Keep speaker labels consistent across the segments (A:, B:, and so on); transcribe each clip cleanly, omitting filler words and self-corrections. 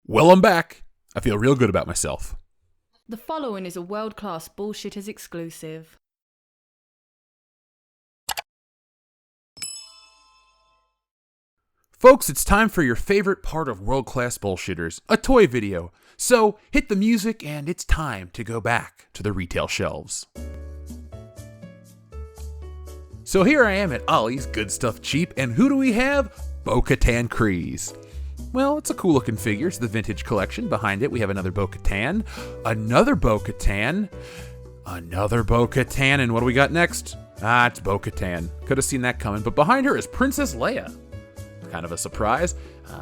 A: Well, I'm back. I feel real good about myself.
B: The following is a World-Class Bullshitters exclusive.
A: Folks, it's time for your favorite part of World-Class Bullshitters, a toy video. So, hit the music and it's time to go back to the retail shelves. So here I am at Ollie's Good Stuff Cheap, and who do we have? Bo-Katan Kryze. Well, it's a cool looking figure. It's the vintage collection. Behind it, we have another Bo-Katan, another Bo-Katan, another Bo-Katan, and what do we got next? It's Bo-Katan. Could have seen that coming, but behind her is Princess Leia. Kind of a surprise.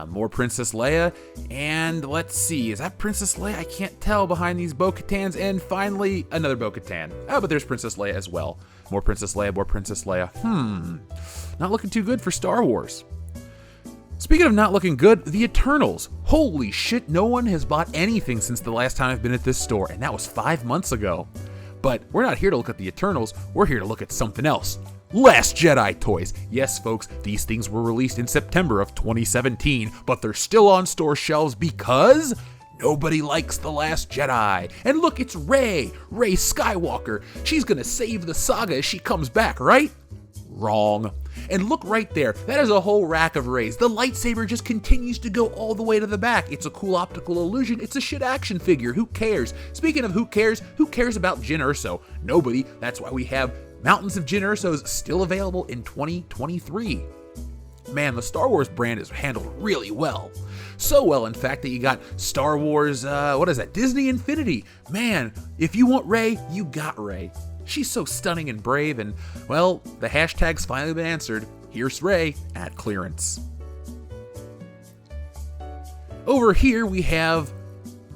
A: More Princess Leia, and let's see, is that Princess Leia? I can't tell behind these Bo-Katans, and finally, another Bo-Katan. Oh, but there's Princess Leia as well. More Princess Leia, more Princess Leia. Not looking too good for Star Wars. Speaking of not looking good, the Eternals. Holy shit, no one has bought anything since the last time I've been at this store, and that was 5 months ago. But we're not here to look at the Eternals, we're here to look at something else. Last Jedi toys. Yes, folks, these things were released in September of 2017, but they're still on store shelves because nobody likes The Last Jedi. And look, it's Rey Skywalker. She's gonna save the saga as she comes back, right? Wrong. And look right there, that is a whole rack of Reys. The lightsaber just continues to go all the way to the back. It's a cool optical illusion. It's a shit action figure. Who cares? Speaking of who cares about Jyn Erso? Nobody. That's why we have Mountains of Jyn Ersos still available in 2023. Man, the Star Wars brand is handled really well. So well, in fact, that you got Star Wars, Disney Infinity. Man, if you want Rey, you got Rey. She's so stunning and brave, and, well, the hashtag's finally been answered. Here's Rey at clearance. Over here we have,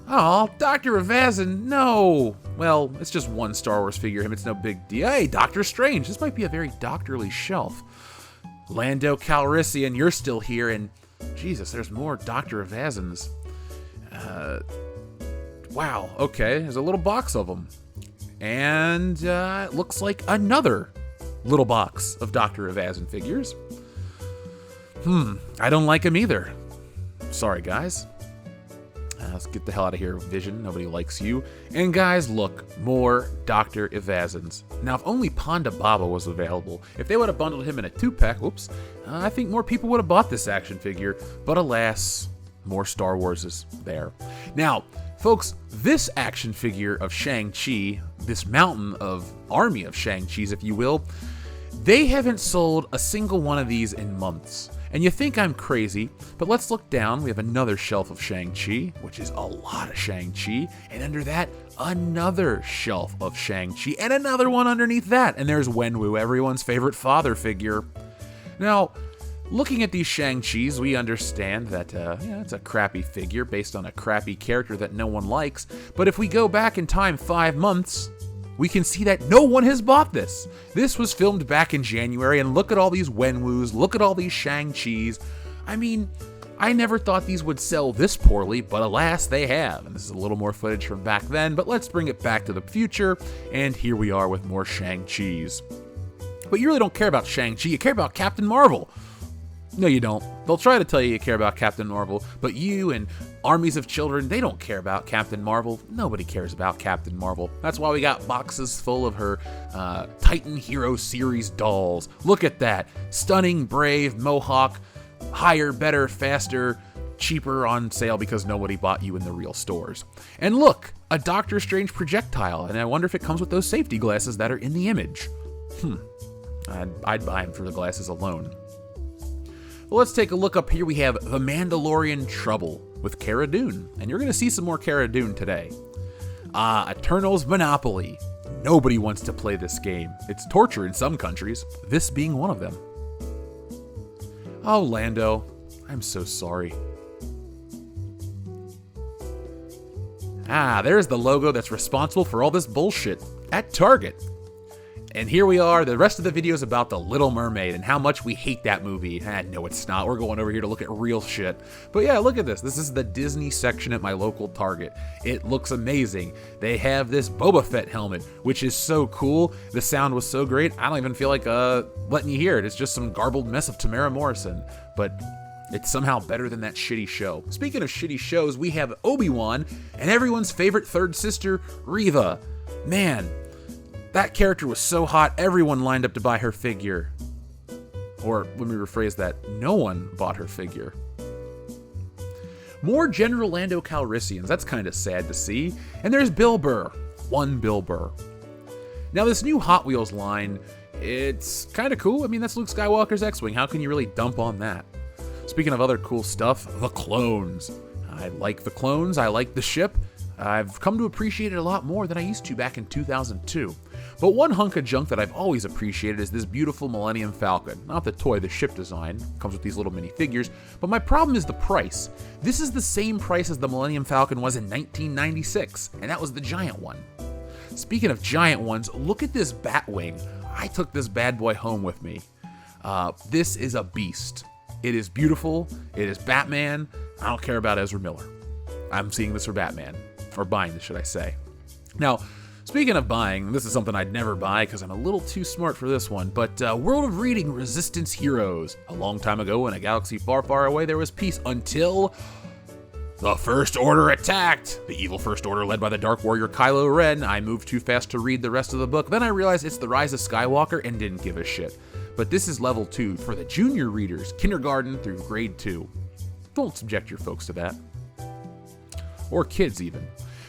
A: Dr. Evazan, no. Well, it's just one Star Wars figure, it's no big deal. Hey, Doctor Strange, this might be a very doctorly shelf. Lando Calrissian, you're still here, and Jesus, there's more Dr. Evazans. Wow, okay, there's a little box of them. And it looks like another little box of Dr. Evazan figures. I don't like him either. Sorry, guys. Let's get the hell out of here, Vision. Nobody likes you. And guys, look, more Dr. Evazans. Now, if only Ponda Baba was available, if they would have bundled him in a 2-pack, I think more people would have bought this action figure. But alas, more Star Wars is there. Now, folks, this action figure of Shang-Chi, this mountain of army of Shang-Chis, if you will, they haven't sold a single one of these in months. And you think I'm crazy, but let's look down. We have another shelf of Shang-Chi, which is a lot of Shang-Chi, and under that, another shelf of Shang-Chi, and another one underneath that, and there's Wenwu, everyone's favorite father figure. Now, looking at these Shang-Chis, we understand that it's a crappy figure based on a crappy character that no one likes, but if we go back in time 5 months, we can see that no one has bought this. This was filmed back in January, and look at all these Wenwus, look at all these Shang-Chis. I mean, I never thought these would sell this poorly, but alas, they have. And this is a little more footage from back then, but let's bring it back to the future, and here we are with more Shang-Chis. But you really don't care about Shang-Chi, you care about Captain Marvel. No, you don't. They'll try to tell you care about Captain Marvel, but you and armies of children, they don't care about Captain Marvel. Nobody cares about Captain Marvel. That's why we got boxes full of her Titan Hero Series dolls. Look at that. Stunning, brave, mohawk, higher, better, faster, cheaper on sale because nobody bought you in the real stores. And look, a Doctor Strange projectile, and I wonder if it comes with those safety glasses that are in the image. I'd buy them for the glasses alone. Well, let's take a look up here. We have The Mandalorian Trouble with Cara Dune, and you're going to see some more Cara Dune today. Eternals Monopoly. Nobody wants to play this game. It's torture in some countries, this being one of them. Oh, Lando, I'm so sorry. There's the logo that's responsible for all this bullshit at Target. And here we are, the rest of the video is about The Little Mermaid and how much we hate that movie. No, it's not. We're going over here to look at real shit. But yeah, look at this. This is the Disney section at my local Target. It looks amazing. They have this Boba Fett helmet, which is so cool. The sound was so great, I don't even feel like letting you hear it. It's just some garbled mess of Tamara Morrison. But It's somehow better than that shitty show. Speaking of shitty shows, we have Obi-Wan and everyone's favorite third sister, Reva. Man, that character was so hot, everyone lined up to buy her figure. Or, let me rephrase that, no one bought her figure. More General Lando Calrissians, that's kind of sad to see. And there's Bill Burr, one Bill Burr. Now this new Hot Wheels line, it's kind of cool. I mean, that's Luke Skywalker's X-Wing, how can you really dump on that? Speaking of other cool stuff, the clones. I like the clones, I like the ship. I've come to appreciate it a lot more than I used to back in 2002. But one hunk of junk that I've always appreciated is this beautiful Millennium Falcon. Not the toy, the ship design. Comes with these little mini figures. But my problem is the price. This is the same price as the Millennium Falcon was in 1996, and that was the giant one. Speaking of giant ones, look at this Batwing. I took this bad boy home with me. This is a beast. It is beautiful. It is Batman. I don't care about Ezra Miller. I'm seeing this for Batman. Or buying this, should I say. Now, speaking of buying, this is something I'd never buy because I'm a little too smart for this one, but World of Reading Resistance Heroes. A long time ago in a galaxy far, far away, there was peace until the First Order attacked. The evil First Order led by the Dark Warrior Kylo Ren. I moved too fast to read the rest of the book. Then I realized it's the Rise of Skywalker and didn't give a shit. But this is level 2 for the junior readers, kindergarten through grade 2. Don't subject your folks to that. Or kids even.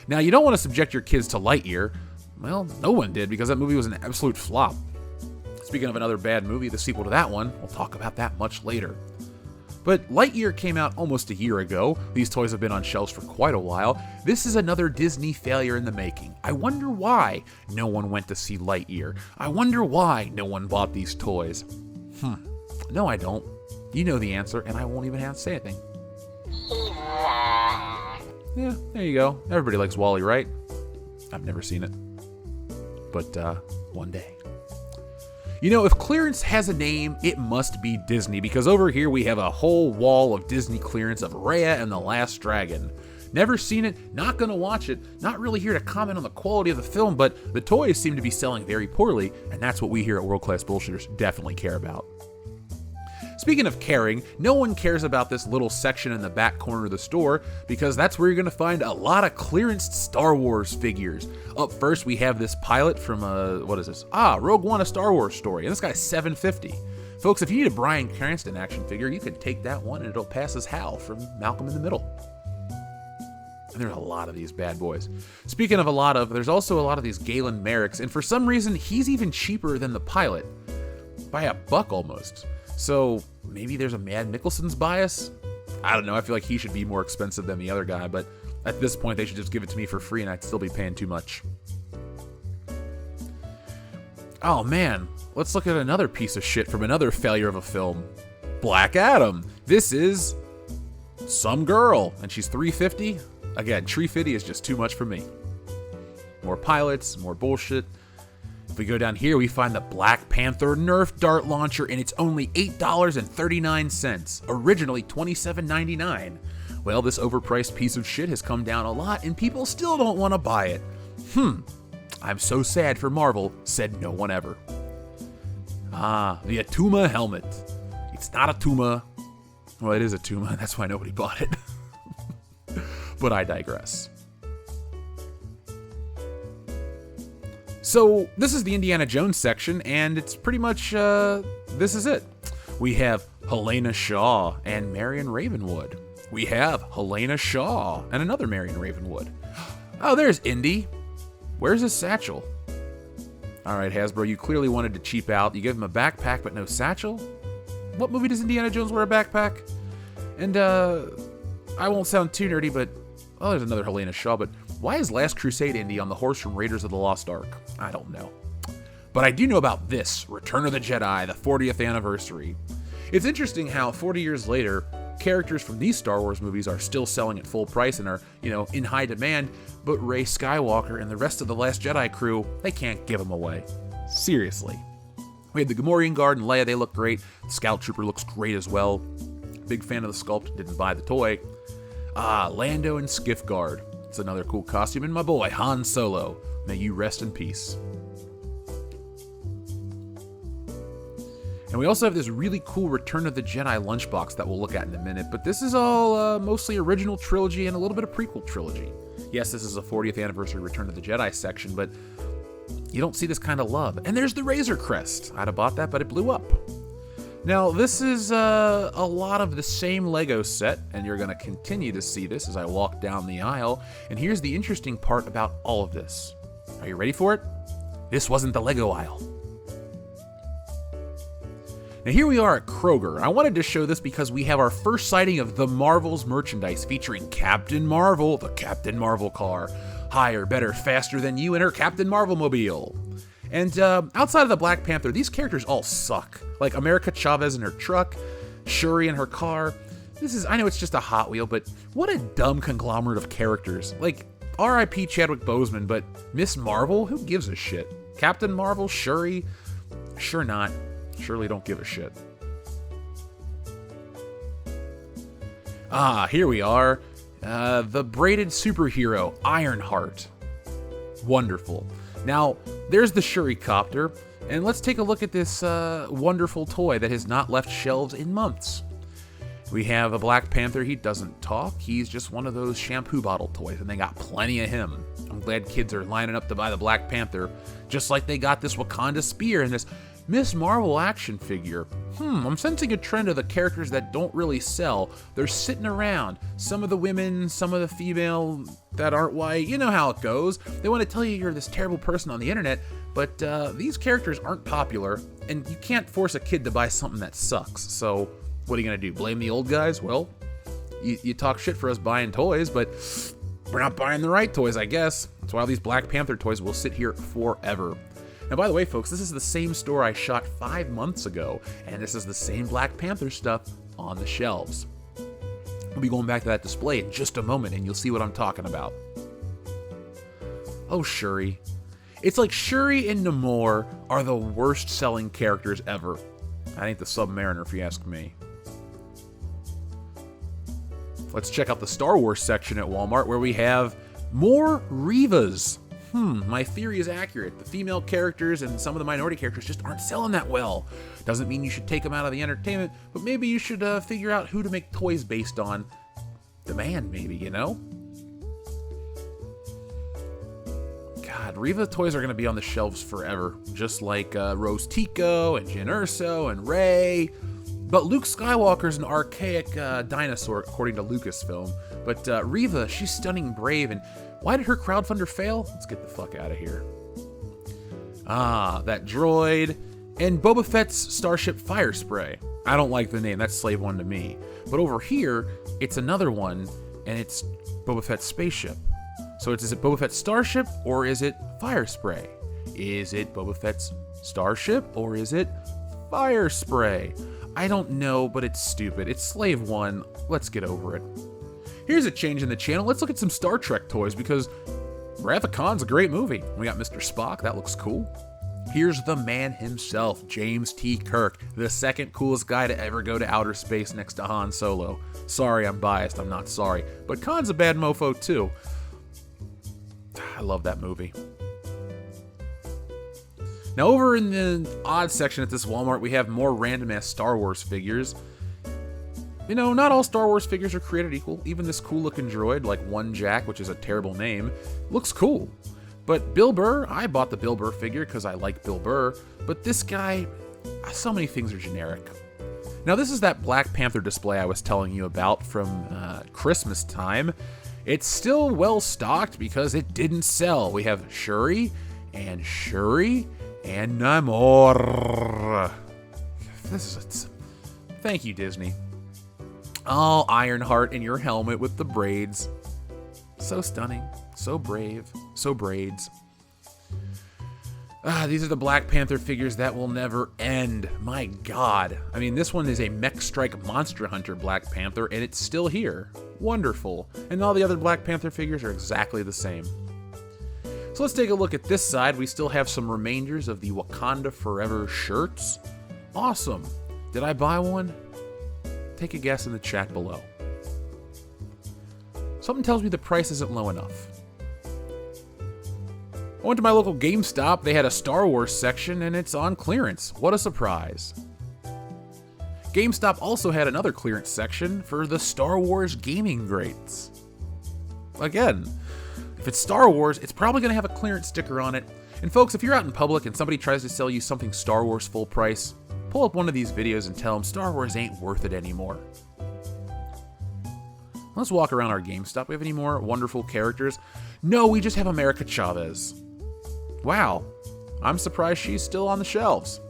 A: Now, you don't want to subject your kids to Lightyear. Well, no one did because that movie was an absolute flop. Speaking of another bad movie, the sequel to that one, we'll talk about that much later. But Lightyear came out almost a year ago. These toys have been on shelves for quite a while. This is another Disney failure in the making. I wonder why no one went to see Lightyear. I wonder why no one bought these toys. No, I don't. You know the answer, and I won't even have to say anything. Yeah, there you go. Everybody likes WALL-E, right? I've never seen it. But, one day. You know, if clearance has a name, it must be Disney, because over here we have a whole wall of Disney clearance of Raya and the Last Dragon. Never seen it, not gonna watch it, not really here to comment on the quality of the film, but the toys seem to be selling very poorly, and that's what we here at World Class Bullshitters definitely care about. Speaking of caring, no one cares about this little section in the back corner of the store because that's where you're going to find a lot of clearanced Star Wars figures. Up first, we have this pilot from, what is this? Rogue One, a Star Wars story, and this guy's $7.50. Folks, if you need a Bryan Cranston action figure, you can take that one and it'll pass as Hal from Malcolm in the Middle. And there's a lot of these bad boys. Speaking of a lot of, there's also a lot of these Galen Merricks, and for some reason, he's even cheaper than the pilot. By $1 almost. So maybe there's a Mad Nicholson's bias? I don't know, I feel like he should be more expensive than the other guy, but at this point they should just give it to me for free and I'd still be paying too much. Oh man, let's look at another piece of shit from another failure of a film. Black Adam. This is some girl, and she's $3.50. Again, $3.50 is just too much for me. More pilots, more bullshit. If we go down here, we find the Black Panther Nerf dart launcher, and it's only $8.39, originally $27.99. Well, this overpriced piece of shit has come down a lot, and people still don't want to buy it. I'm so sad for Marvel, said no one ever. The Atuma helmet. It's not Atuma. Well, it is Atuma, that's why nobody bought it. But I digress. So, this is the Indiana Jones section, and it's pretty much, this is it. We have Helena Shaw and Marion Ravenwood. We have Helena Shaw and another Marion Ravenwood. Oh, there's Indy. Where's his satchel? Alright, Hasbro, you clearly wanted to cheap out. You give him a backpack, but no satchel? What movie does Indiana Jones wear a backpack? And, I won't sound too nerdy, but, oh, there's another Helena Shaw, but why is Last Crusade Indy on the horse from Raiders of the Lost Ark? I don't know. But I do know about this, Return of the Jedi, the 40th anniversary. It's interesting how 40 years later, characters from these Star Wars movies are still selling at full price and are, in high demand, but Rey Skywalker and the rest of the Last Jedi crew, they can't give them away. Seriously. We had the Gamorrean Guard and Leia, they look great. The Scout Trooper looks great as well. Big fan of the sculpt, didn't buy the toy. Lando and Skiff Guard. It's another cool costume, and my boy, Han Solo. May you rest in peace. And we also have this really cool Return of the Jedi lunchbox that we'll look at in a minute, but this is all mostly original trilogy and a little bit of prequel trilogy. Yes, this is a 40th anniversary Return of the Jedi section, but you don't see this kind of love. And there's the Razor Crest. I'd have bought that, but it blew up. Now, this is a lot of the same Lego set, and you're going to continue to see this as I walk down the aisle. And here's the interesting part about all of this. Are you ready for it? This wasn't the Lego aisle. Now here we are at Kroger. I wanted to show this because we have our first sighting of the Marvels merchandise featuring Captain Marvel, the Captain Marvel car. Higher, better, faster than you in her Captain Marvel mobile. And outside of the Black Panther, these characters all suck. Like America Chavez in her truck, Shuri in her car. I know it's just a Hot Wheel, but what a dumb conglomerate of characters. Like R.I.P. Chadwick Boseman, but Miss Marvel? Who gives a shit? Captain Marvel? Shuri? Sure not. Surely don't give a shit. Here we are. The braided superhero, Ironheart. Wonderful. Now, there's the Shuri copter, and let's take a look at this wonderful toy that has not left shelves in months. We have a Black Panther. He doesn't talk. He's just one of those shampoo bottle toys, and they got plenty of him. I'm glad kids are lining up to buy the Black Panther, just like they got this Wakanda spear and this Miss Marvel action figure. I'm sensing a trend of the characters that don't really sell. They're sitting around. Some of the women, some of the female that aren't white. You know how it goes. They want to tell you you're this terrible person on the internet, but these characters aren't popular, and you can't force a kid to buy something that sucks. So what are you going to do? Blame the old guys? Well, you talk shit for us buying toys, but we're not buying the right toys, I guess. That's why all these Black Panther toys will sit here forever. Now, by the way, folks, this is the same store I shot 5 months ago, and this is the same Black Panther stuff on the shelves. We'll be going back to that display in just a moment, and you'll see what I'm talking about. Oh, Shuri. It's like Shuri and Namor are the worst-selling characters ever. I ain't the Submariner, if you ask me. Let's check out the Star Wars section at Walmart, where we have more Revas. My theory is accurate. The female characters and some of the minority characters just aren't selling that well. Doesn't mean you should take them out of the entertainment, but maybe you should figure out who to make toys based on. Demand, maybe, you know? God, Reva toys are going to be on the shelves forever, just like Rose Tico and Jyn Erso and Rey. But Luke Skywalker's an archaic dinosaur, according to Lucasfilm. But Reva, she's stunning brave, and why did her crowdfunder fail? Let's get the fuck out of here. That droid. And Boba Fett's Starship Fire Spray. I don't like the name, that's Slave One to me. But over here, it's another one, and it's Boba Fett's spaceship. So is it Boba Fett's Starship, or is it Fire Spray? Is it Boba Fett's Starship, or is it Fire Spray? I don't know, but it's stupid. It's Slave One. Let's get over it. Here's a change in the channel. Let's look at some Star Trek toys because Wrath of Khan's a great movie. We got Mr. Spock. That looks cool. Here's the man himself, James T. Kirk, the second coolest guy to ever go to outer space next to Han Solo. Sorry, I'm biased. I'm not sorry. But Khan's a bad mofo, too. I love that movie. Now, over in the odd section at this Walmart, we have more random-ass Star Wars figures. You know, not all Star Wars figures are created equal. Even this cool-looking droid, like One Jack, which is a terrible name, looks cool. But Bill Burr, I bought the Bill Burr figure because I like Bill Burr. But this guy, so many things are generic. Now, this is that Black Panther display I was telling you about from Christmas time. It's still well-stocked because it didn't sell. We have Shuri and Namor. Thank you, Disney. Oh, Ironheart in your helmet with the braids. So stunning, so brave, so braids. These are the Black Panther figures that will never end. My God. I mean, this one is a Mech Strike Monster Hunter Black Panther, and it's still here. Wonderful. And all the other Black Panther figures are exactly the same. So let's take a look at this side. We still have some remainders of the Wakanda Forever shirts. Awesome. Did I buy one? Take a guess in the chat below. Something tells me the price isn't low enough. I went to my local GameStop. They had a Star Wars section, and it's on clearance. What a surprise. GameStop also had another clearance section for the Star Wars gaming greats. Again, if it's Star Wars, it's probably going to have a clearance sticker on it. And folks, if you're out in public and somebody tries to sell you something Star Wars full price, pull up one of these videos and tell them Star Wars ain't worth it anymore. Let's walk around our GameStop. We have any more wonderful characters? No, we just have America Chavez. Wow, I'm surprised she's still on the shelves.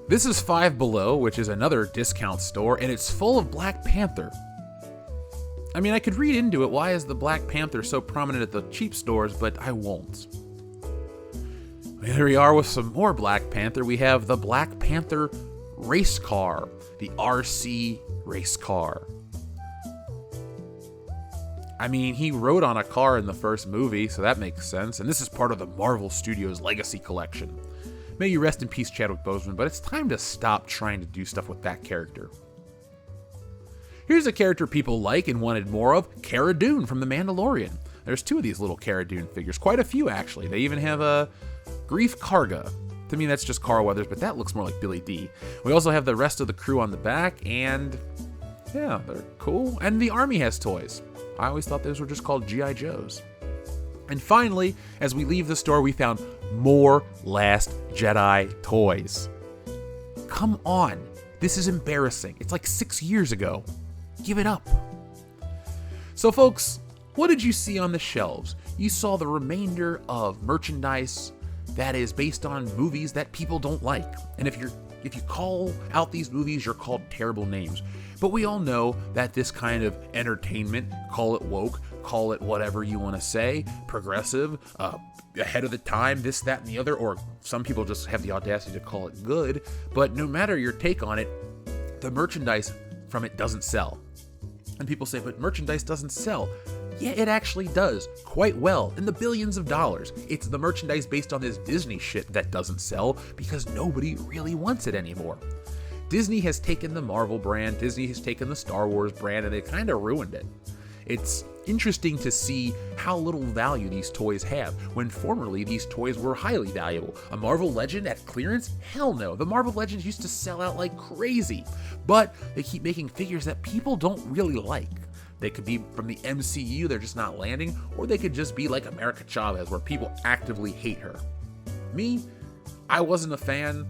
A: This is Five Below, which is another discount store, and it's full of Black Panther. I mean, I could read into it, why is the Black Panther so prominent at the cheap stores, but I won't. Here we are with some more Black Panther. We have the Black Panther race car, the RC race car. I mean, he rode on a car in the first movie, so that makes sense, and this is part of the Marvel Studios Legacy Collection. May you rest in peace, Chadwick Boseman, but it's time to stop trying to do stuff with that character. Here's a character people like and wanted more of, Cara Dune from The Mandalorian. There's two of these little Cara Dune figures, quite a few actually. They even have a Grief Karga. To me, that's just Carl Weathers, but that looks more like Billy D. We also have the rest of the crew on the back, and yeah, they're cool. And the Army has toys. I always thought those were just called G.I. Joes. And finally, as we leave the store, we found more Last Jedi toys. Come on, this is embarrassing. It's like 6 years ago. Give it up. So folks, what did you see on the shelves? You saw the remainder of merchandise that is based on movies that people don't like. And if you call out these movies, you're called terrible names. But we all know that this kind of entertainment, call it woke, call it whatever you want to say, progressive, ahead of the time, this, that, and the other, or some people just have the audacity to call it good. But no matter your take on it, the merchandise from it doesn't sell. And people say, but merchandise doesn't sell. Yeah, it actually does, quite well, in the billions of dollars. It's the merchandise based on this Disney shit that doesn't sell because nobody really wants it anymore. Disney has taken the Marvel brand, Disney has taken the Star Wars brand, and they kind of ruined it. It's interesting to see how little value these toys have, when formerly these toys were highly valuable. A Marvel Legend at clearance? Hell no. The Marvel Legends used to sell out like crazy, but they keep making figures that people don't really like. They could be from the MCU, they're just not landing, or they could just be like America Chavez, where people actively hate her. Me, I wasn't a fan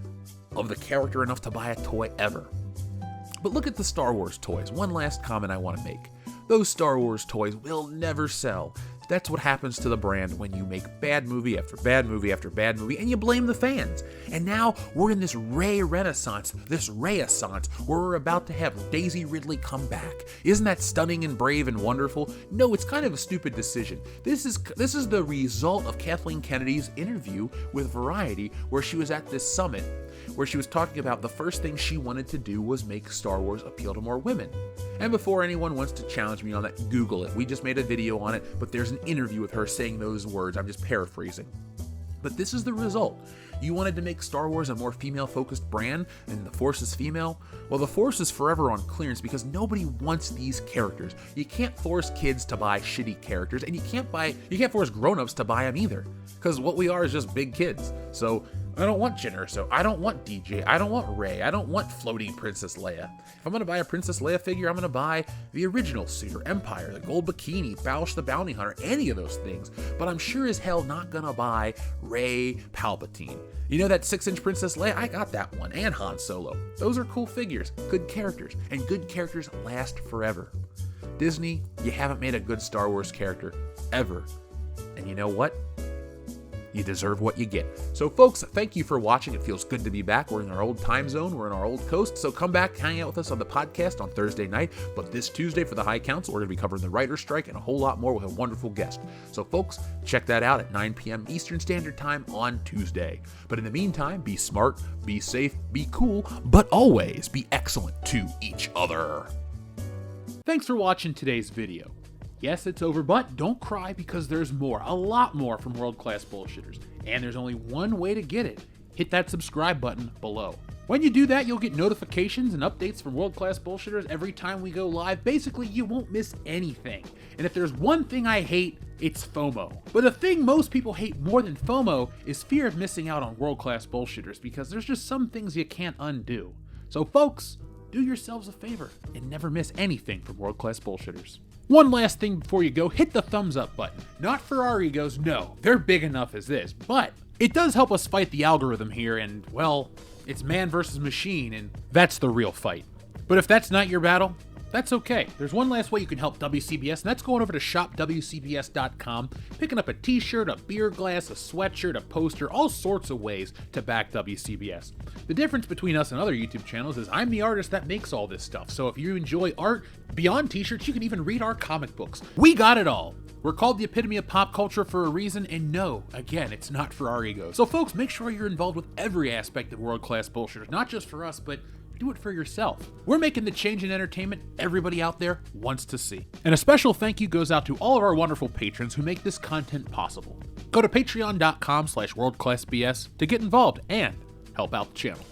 A: of the character enough to buy a toy ever. But look at the Star Wars toys. One last comment I want to make. Those Star Wars toys will never sell. That's what happens to the brand when you make bad movie after bad movie after bad movie and you blame the fans. And now we're in this Rey renaissance, this Rey-assance, where we're about to have Daisy Ridley come back. Isn't that stunning and brave and wonderful? No, it's kind of a stupid decision. This is the result of Kathleen Kennedy's interview with Variety, where she was at this summit, where she was talking about the first thing she wanted to do was make Star Wars appeal to more women. And before anyone wants to challenge me on that, Google it. We just made a video on it, but there's an interview with her saying those words. I'm just paraphrasing. But this is the result. You wanted to make Star Wars a more female-focused brand, and the Force is female? Well, the Force is forever on clearance because nobody wants these characters. You can't force kids to buy shitty characters, and you can't force grown-ups to buy them either. Because what we are is just big kids. So I don't want Jyn Erso. I don't want DJ. I don't want Rey. I don't want floating Princess Leia. If I'm going to buy a Princess Leia figure, I'm going to buy the original suit or Empire, the gold bikini, Balish the Bounty Hunter, any of those things. But I'm sure as hell not going to buy Rey Palpatine. You know that 6-inch Princess Leia? I got that one. And Han Solo. Those are cool figures, good characters, and good characters last forever. Disney, you haven't made a good Star Wars character, ever. And you know what? You deserve what you get. So folks, thank you for watching. It feels good to be back. We're in our old time zone. We're in our old coast. So come back, hang out with us on the podcast on Thursday night. But this Tuesday for the High Council, we're going to be covering the writer's strike and a whole lot more with a wonderful guest. So folks, check that out at 9 p.m. Eastern Standard Time on Tuesday. But in the meantime, be smart, be safe, be cool, but always be excellent to each other. Thanks for watching today's video. Yes, it's over, but don't cry because there's more, a lot more from World Class Bullshitters. And there's only one way to get it. Hit that subscribe button below. When you do that, you'll get notifications and updates from World Class Bullshitters every time we go live. Basically, you won't miss anything. And if there's one thing I hate, it's FOMO. But the thing most people hate more than FOMO is fear of missing out on World Class Bullshitters, because there's just some things you can't undo. So folks, do yourselves a favor and never miss anything from World Class Bullshitters. One last thing before you go, hit the thumbs up button. Not for our egos, no, they're big enough as this, but it does help us fight the algorithm here, and well, it's man versus machine, and that's the real fight. But if that's not your battle, that's okay. There's one last way you can help WCBS, and that's going over to shopwcbs.com, picking up a t-shirt, a beer glass, a sweatshirt, a poster, all sorts of ways to back WCBS. The difference between us and other YouTube channels is I'm the artist that makes all this stuff, so if you enjoy art beyond t-shirts, you can even read our comic books. We got it all. We're called the epitome of pop culture for a reason, and no, again, it's not for our egos. So folks, make sure you're involved with every aspect of World Class Bullshitters, not just for us, but do it for yourself. We're making the change in entertainment everybody out there wants to see. And a special thank you goes out to all of our wonderful patrons who make this content possible. Go to patreon.com/worldclassbs to get involved and help out the channel.